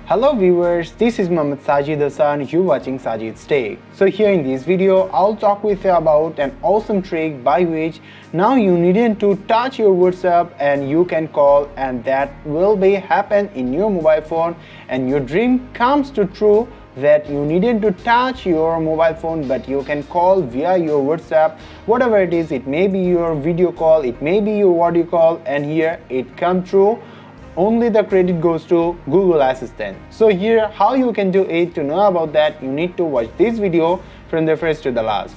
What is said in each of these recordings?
Hello viewers, this is Mohammed Sajidz and you watching Sajidz Tech. So here in this video, I'll talk with you about an awesome trick by which now you needn't to touch your WhatsApp and you can call, and that will be happen in your mobile phone and your dream comes to true that you needn't to touch your mobile phone but you can call via your WhatsApp, whatever it is. It may be your video call, it may be your audio call, and here it come true. Only the credit goes to Google Assistant. So here how you can do it. To know about that, you need to watch this video from the first to the last.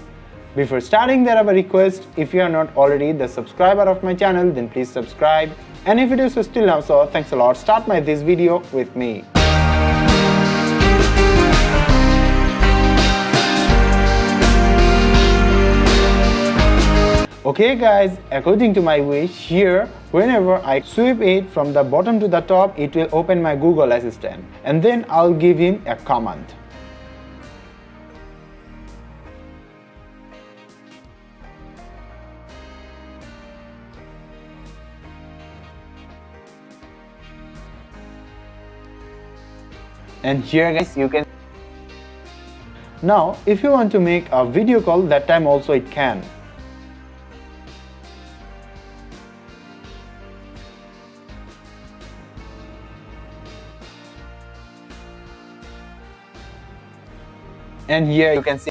Before starting, there are a request. If you are not already the subscriber of my channel, then please subscribe, and if it is still not so, thanks a lot. Start this video with me. Okay guys, according to my wish, here whenever I swipe it from the bottom to the top, it will open my Google Assistant, and then I'll give him a command. And here guys, you can. Now if you want to make a video call, that time also it can. And here you can see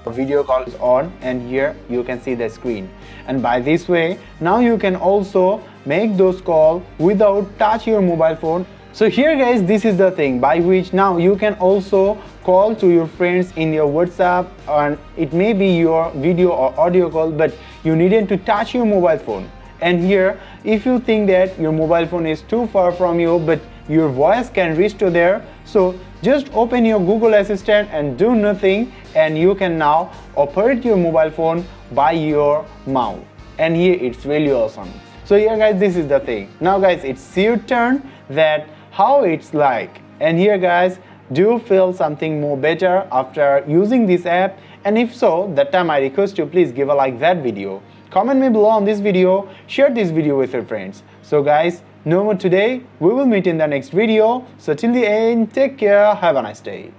the video call is on, and here you can see the screen. And by this way, now you can also make those calls without touch your mobile phone. So here guys, this is the thing by which now you can also call to your friends in your WhatsApp, and it may be your video or audio call, but you needn't to touch your mobile phone. And here, if you think that your mobile phone is too far from you but your voice can reach to there, so just open your Google Assistant and do nothing, and you can now operate your mobile phone by your mouth. And here it's really awesome. So here guys, this is the thing. Now guys, it's your turn that how it's like. And here guys, do you feel something more better after using this app? And if so, that time I request you, please give a like that video. Comment me below on this video, share this video with your friends. So guys, no more today, we will meet in the next video. So till the end, take care, have a nice day.